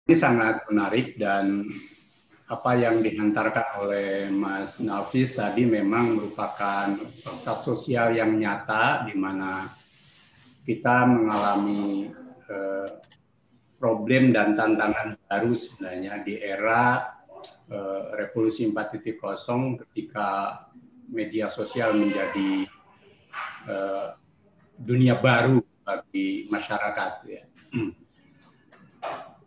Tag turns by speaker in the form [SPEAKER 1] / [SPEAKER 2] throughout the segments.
[SPEAKER 1] Ini sangat menarik dan apa yang dihantarkan oleh Mas Nafis tadi memang merupakan fakta sosial yang nyata di mana kita mengalami problem dan tantangan baru sebenarnya di era revolusi 4.0 ketika media sosial menjadi dunia baru bagi masyarakat ya.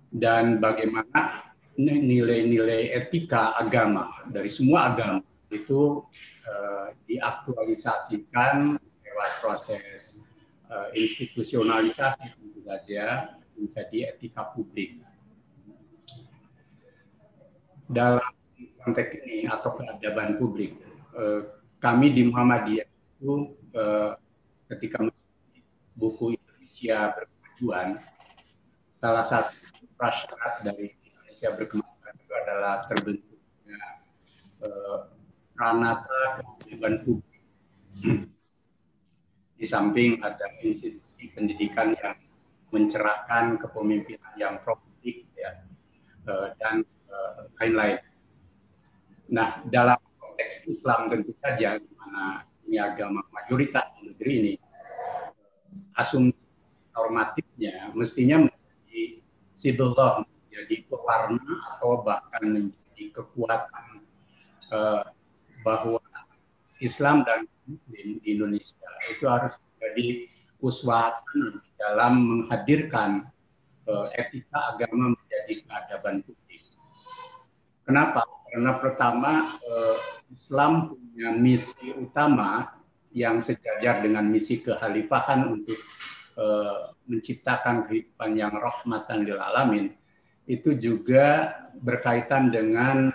[SPEAKER 1] Dan bagaimana nilai-nilai etika agama dari semua agama itu diaktualisasikan lewat proses institusionalisasi tentu saja menjadi etika publik. Dalam konteks ini atau keadaban publik, kami di Muhammadiyah itu ketika buku Indonesia Berkemajuan, salah satu prasyarat dari Indonesia Berkemajuan itu adalah terbentuknya pranata kehidupan publik. Di samping ada institusi pendidikan yang mencerahkan, kepemimpinan yang pro-publik ya, dan lain-lain. Nah, dalam konteks Islam tentu saja, di mana ini agama mayoritas di negeri ini, asumsi normatifnya mestinya menjadi civil law, menjadi pewarna atau bahkan menjadi kekuatan bahwa Islam dan Muslim di Indonesia itu harus menjadi uswah dalam menghadirkan etika agama menjadi keadaban publik. Kenapa? Karena pertama Islam punya misi utama yang sejajar dengan misi kekhalifahan untuk menciptakan kehidupan yang rahmatan lil alamin, itu juga berkaitan dengan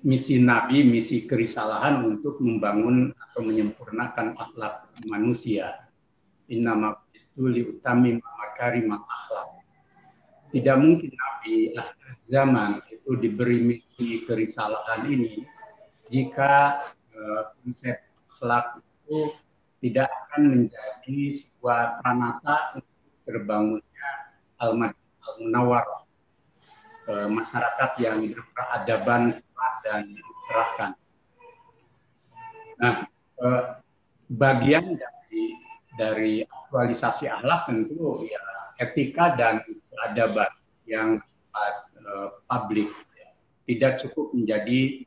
[SPEAKER 1] misi Nabi, misi kerisalahan untuk membangun atau menyempurnakan akhlak manusia. Innama bu'istu liutammima makarimul akhlaq. Tidak mungkin Nabi akhir zaman itu diberi misi kerisalahan ini jika konsep akhlak itu tidak akan menjadi sebuah pranata untuk terbangunnya al-munawwarah, masyarakat yang berperadaban dan dicerahkan. Nah, bagian dari aktualisasi akhlak tentu ya etika dan keadaban yang publik, ya. Tidak cukup menjadi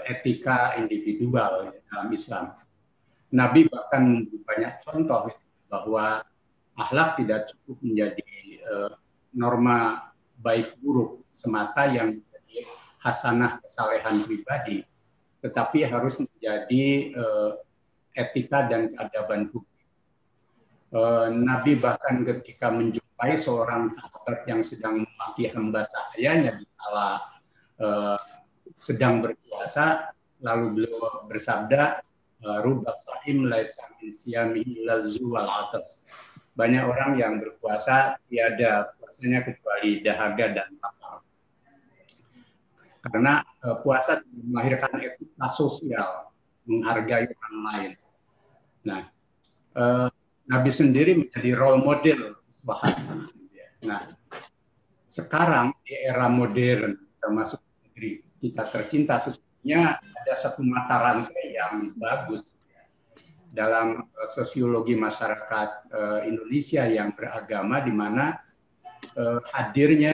[SPEAKER 1] etika individual dalam Islam. Nabi bahkan banyak contoh bahwa akhlak tidak cukup menjadi norma baik buruk semata yang menjadi hasanah kesalehan pribadi, tetapi harus menjadi etika dan keadaban publik. Nabi bahkan ketika menjumpai seorang sahabat yang sedang memaki hamba sahayanya di kala sedang berpuasa, lalu beliau bersabda, "Rubba shaim laisa min siyamihi illa wal atas." Banyak orang yang berpuasa tiada puasanya kecuali dahaga dan lapar. Karena puasa melahirkan etika sosial, menghargai orang lain. Nah, Nabi sendiri menjadi role model bahasa. Nah, sekarang di era modern, termasuk negeri kita tercinta, sesungguhnya ada satu mata rantai yang bagus dalam sosiologi masyarakat Indonesia yang beragama, di mana hadirnya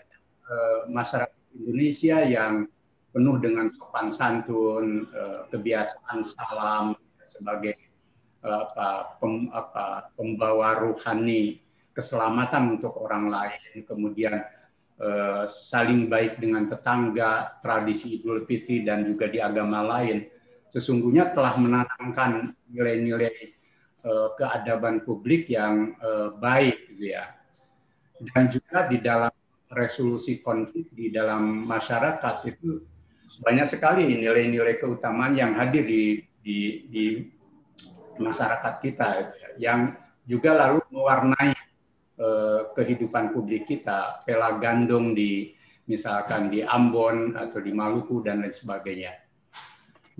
[SPEAKER 1] masyarakat Indonesia yang penuh dengan sopan santun, kebiasaan salam sebagai pembawa ruhani keselamatan untuk orang lain, kemudian saling baik dengan tetangga, tradisi Idul Fitri dan juga di agama lain, sesungguhnya telah menanamkan nilai-nilai keadaban publik yang baik, gitu ya. Dan juga di dalam resolusi konflik di dalam masyarakat itu banyak sekali nilai-nilai keutamaan yang hadir di masyarakat kita, yang juga lalu mewarnai kehidupan publik kita, pela gandong misalkan di Ambon atau di Maluku dan lain sebagainya.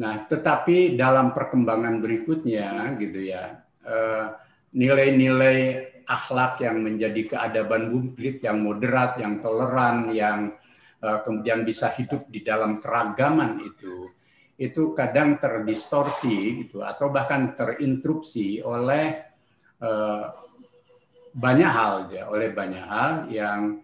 [SPEAKER 1] Nah, tetapi dalam perkembangan berikutnya, gitu ya, nilai-nilai akhlak, yang menjadi keadaban publik yang moderat, yang toleran, yang kemudian bisa hidup di dalam keragaman itu kadang terdistorsi gitu, atau bahkan terinterupsi oleh banyak hal ya, yang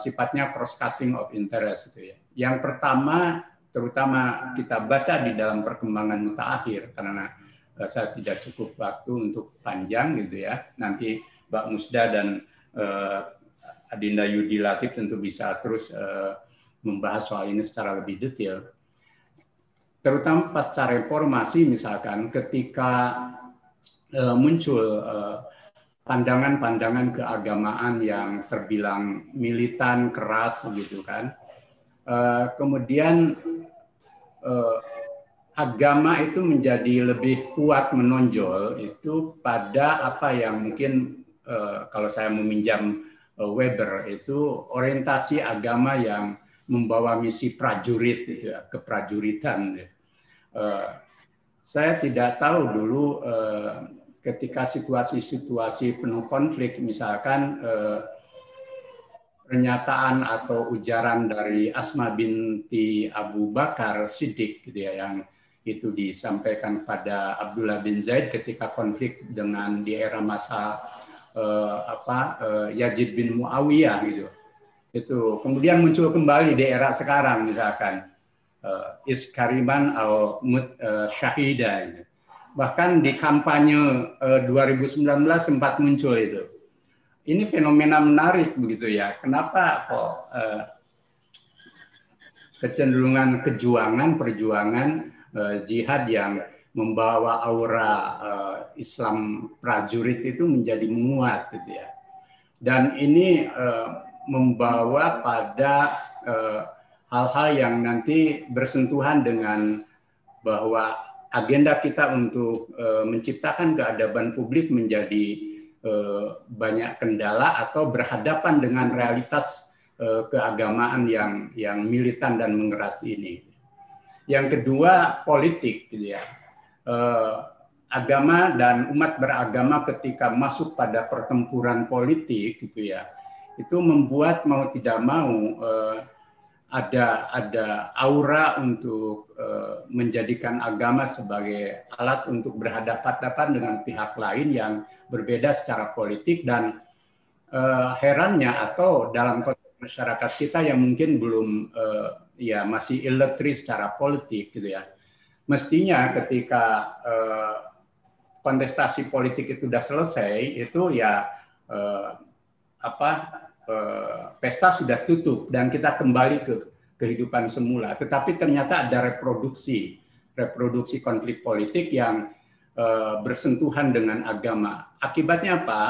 [SPEAKER 1] sifatnya cross cutting of interest gitu ya. Yang pertama, terutama kita baca di dalam perkembangan mutaakhir, karena saya tidak cukup waktu untuk panjang gitu ya. Nanti Mbak Musda dan Adinda Yudi Latif tentu bisa terus membahas soal ini secara lebih detail. Terutama pasca reformasi misalkan, ketika muncul pandangan-pandangan keagamaan yang terbilang militan, keras gitu kan. Kemudian agama itu menjadi lebih kuat menonjol itu pada apa yang mungkin kalau saya meminjam Weber itu orientasi agama yang membawa misi prajurit gitu ya, keprajuritan. Saya tidak tahu dulu ketika situasi-situasi penuh konflik, misalkan pernyataan atau ujaran dari Asma binti Abu Bakar Siddiq gitu ya, yang itu disampaikan pada Abdullah bin Zaid ketika konflik dengan di era masa Yazid bin Muawiyah gitu. Itu kemudian muncul kembali di era sekarang misalkan iskariman atau syahida gitu. Bahkan di kampanye 2019 sempat muncul itu. Ini fenomena menarik begitu ya. Kenapa kok kecenderungan perjuangan jihad yang membawa aura Islam prajurit itu menjadi menguat gitu ya. Dan ini membawa pada hal-hal yang nanti bersentuhan dengan bahwa agenda kita untuk menciptakan keadaban publik menjadi banyak kendala atau berhadapan dengan realitas keagamaan yang militan dan mengeras ini. Yang kedua, politik gitu ya. Agama dan umat beragama ketika masuk pada pertempuran politik gitu ya, itu membuat mau tidak mau ada aura untuk menjadikan agama sebagai alat untuk berhadapan-hadapan dengan pihak lain yang berbeda secara politik. Dan herannya atau dalam konteks masyarakat kita yang mungkin belum ya masih illiterate secara politik gitu ya, mestinya ketika kontestasi politik itu sudah selesai itu ya pesta sudah tutup dan kita kembali ke kehidupan semula. Tetapi ternyata ada reproduksi konflik politik yang bersentuhan dengan agama. Akibatnya apa?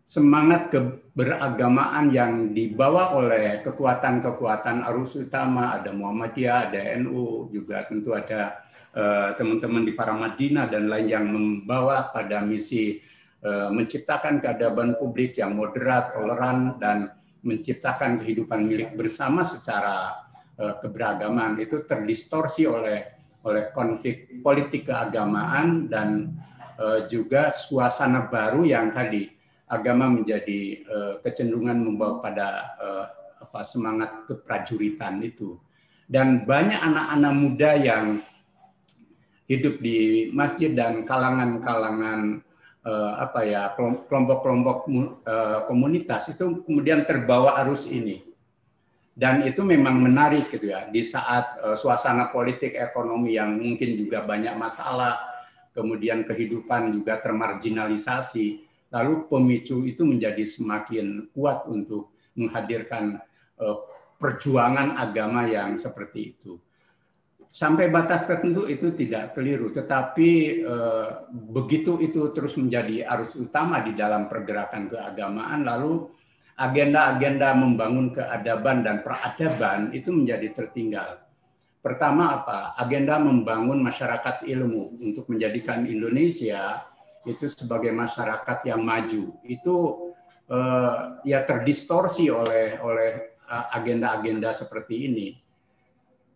[SPEAKER 1] Semangat keberagamaan yang dibawa oleh kekuatan-kekuatan arus utama, ada Muhammadiyah, ada NU, juga tentu ada teman-teman di Paramadina dan lain yang membawa pada misi menciptakan keadaban publik yang moderat, toleran, dan menciptakan kehidupan milik bersama secara keberagaman, itu terdistorsi oleh konflik politik keagamaan dan juga suasana baru yang tadi agama menjadi kecenderungan membawa pada semangat keprajuritan itu. Dan banyak anak-anak muda yang hidup di masjid dan kalangan-kalangan kelompok-kelompok komunitas itu kemudian terbawa arus ini. Dan itu memang menarik gitu ya, di saat suasana politik ekonomi yang mungkin juga banyak masalah, kemudian kehidupan juga termarginalisasi, lalu pemicu itu menjadi semakin kuat untuk menghadirkan perjuangan agama yang seperti itu. Sampai batas tertentu itu tidak keliru, tetapi begitu itu terus menjadi arus utama di dalam pergerakan keagamaan, lalu agenda-agenda membangun keadaban dan peradaban itu menjadi tertinggal. Pertama apa? Agenda membangun masyarakat ilmu untuk menjadikan Indonesia itu sebagai masyarakat yang maju. Itu ya terdistorsi oleh agenda-agenda seperti ini.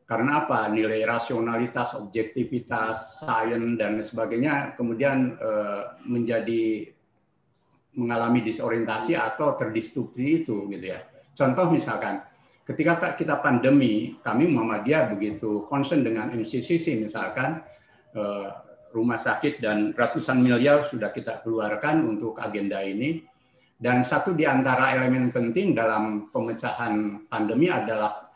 [SPEAKER 1] Karena apa? Nilai rasionalitas, objektivitas, sains dan sebagainya kemudian menjadi mengalami disorientasi atau terdistruksi itu gitu ya. Contoh misalkan ketika kita pandemi, kami Muhammadiyah begitu concern dengan MCCC misalkan, rumah sakit dan ratusan miliar sudah kita keluarkan untuk agenda ini. Dan satu di antara elemen penting dalam pemecahan pandemi adalah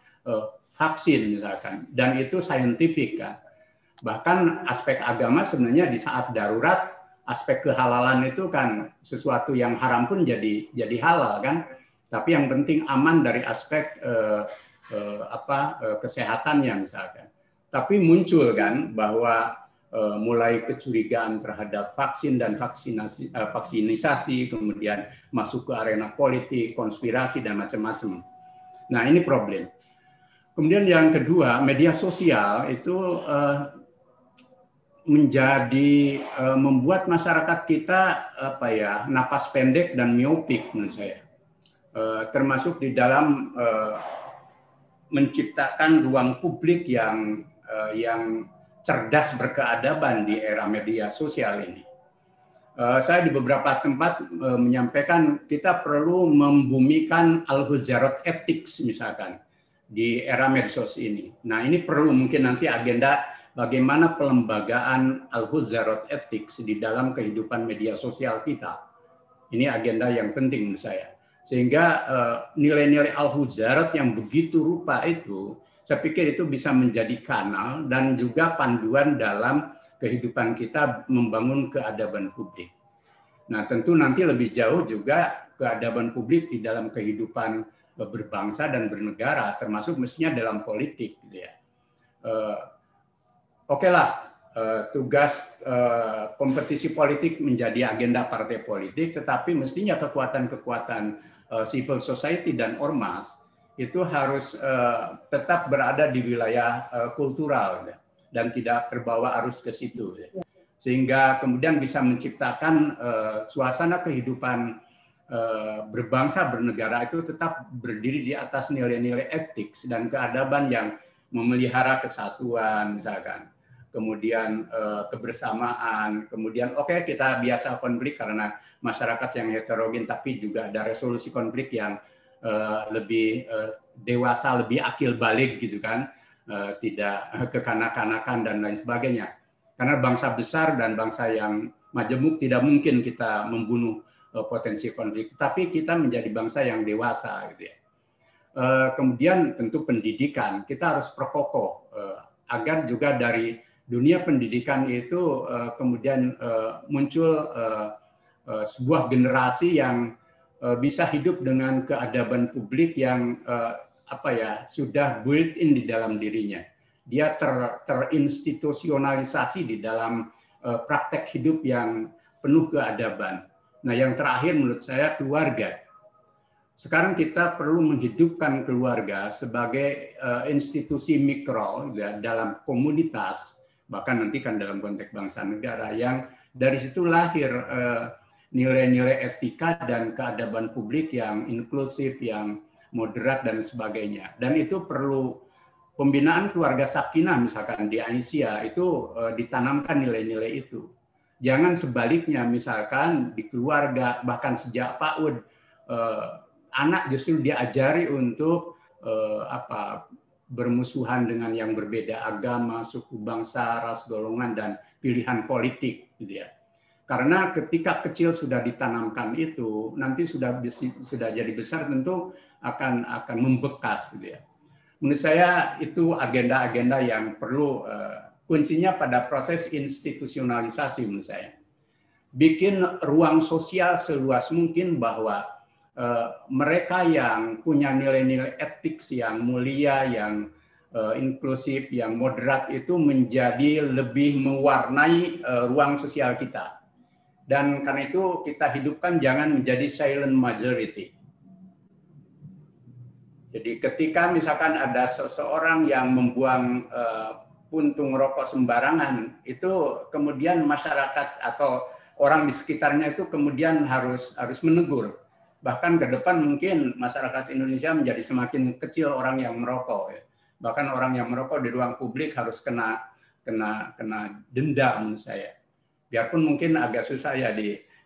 [SPEAKER 1] vaksin misalkan, dan itu scientific kan. Bahkan aspek agama sebenarnya di saat darurat, aspek kehalalan itu kan sesuatu yang haram pun jadi halal kan. Tapi yang penting aman dari aspek kesehatannya misalkan. Tapi muncul kan bahwa mulai kecurigaan terhadap vaksin dan vaksinisasi, kemudian masuk ke arena politik, konspirasi dan macam-macam. Nah ini problem. Kemudian yang kedua, media sosial itu menjadi membuat masyarakat kita napas pendek dan miopik menurut saya, termasuk di dalam menciptakan ruang publik yang cerdas berkeadaban di era media sosial ini. Saya di beberapa tempat menyampaikan kita perlu membumikan al-hujarat ethics misalkan di era medsos ini. Nah ini perlu mungkin nanti agenda bagaimana pelembagaan al-hujarat ethics di dalam kehidupan media sosial kita. Ini agenda yang penting menurut saya. Sehingga nilai-nilai al-hujarat yang begitu rupa itu, saya pikir itu bisa menjadi kanal dan juga panduan dalam kehidupan kita membangun keadaban publik. Nah, tentu nanti lebih jauh juga keadaban publik di dalam kehidupan berbangsa dan bernegara, termasuk mestinya dalam politik. Gitu ya. Oke lah, tugas kompetisi politik menjadi agenda partai politik, tetapi mestinya kekuatan-kekuatan civil society dan ormas itu harus tetap berada di wilayah kultural dan tidak terbawa arus ke situ, sehingga kemudian bisa menciptakan suasana kehidupan berbangsa bernegara itu tetap berdiri di atas nilai-nilai etik dan keadaban yang memelihara kesatuan misalkan, kemudian kebersamaan, kemudian kita biasa konflik karena masyarakat yang heterogen, tapi juga ada resolusi konflik yang lebih dewasa, lebih akil balik gitu kan, tidak kekanak-kanakan dan lain sebagainya. Karena bangsa besar dan bangsa yang majemuk tidak mungkin kita membunuh potensi konflik, tapi kita menjadi bangsa yang dewasa gitu ya. Kemudian tentu pendidikan kita harus perkokoh agar juga dari dunia pendidikan itu kemudian muncul sebuah generasi yang bisa hidup dengan keadaban publik yang sudah built-in di dalam dirinya. Dia terinstitusionalisasi di dalam praktek hidup yang penuh keadaban. Nah, yang terakhir menurut saya keluarga. Sekarang kita perlu menghidupkan keluarga sebagai institusi mikro dalam komunitas, bahkan nanti kan dalam konteks bangsa negara, yang dari situ lahir nilai-nilai etika dan keadaban publik yang inklusif, yang moderat dan sebagainya. Dan itu perlu pembinaan keluarga sakinah misalkan di Aisyah itu ditanamkan nilai-nilai itu. Jangan sebaliknya misalkan di keluarga bahkan sejak PAUD anak justru diajari untuk bermusuhan dengan yang berbeda agama, suku, bangsa, ras, golongan dan pilihan politik gitu ya. Karena ketika kecil sudah ditanamkan itu, nanti sudah jadi besar tentu akan membekas gitu ya. Menurut saya itu agenda-agenda yang perlu kuncinya pada proses institusionalisasi menurut saya. Bikin ruang sosial seluas mungkin bahwa mereka yang punya nilai-nilai etik yang mulia, yang inklusif, yang moderat itu menjadi lebih mewarnai ruang sosial kita. Dan karena itu kita hidupkan jangan menjadi silent majority. Jadi ketika misalkan ada seseorang yang membuang puntung rokok sembarangan, itu kemudian masyarakat atau orang di sekitarnya itu kemudian harus menegur. Bahkan ke depan mungkin masyarakat Indonesia menjadi semakin kecil orang yang merokok. Bahkan orang yang merokok di ruang publik harus kena denda menurut saya. Biarpun mungkin agak susah ya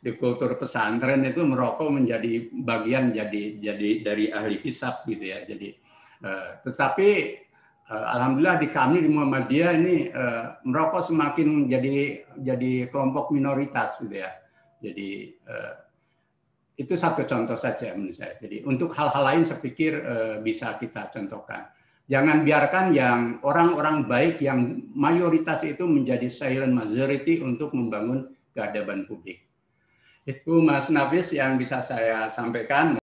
[SPEAKER 1] di kultur pesantren itu merokok menjadi bagian jadi dari ahli hisab gitu ya. Jadi tetapi alhamdulillah di kami di Muhammadiyah ini merokok semakin jadi kelompok minoritas gitu ya. Jadi itu satu contoh saja menurut saya. Jadi untuk hal-hal lain saya pikir bisa kita contohkan. Jangan biarkan yang orang-orang baik yang mayoritas itu menjadi silent majority untuk membangun keadaban publik. Itu Mas Nafis yang bisa saya sampaikan.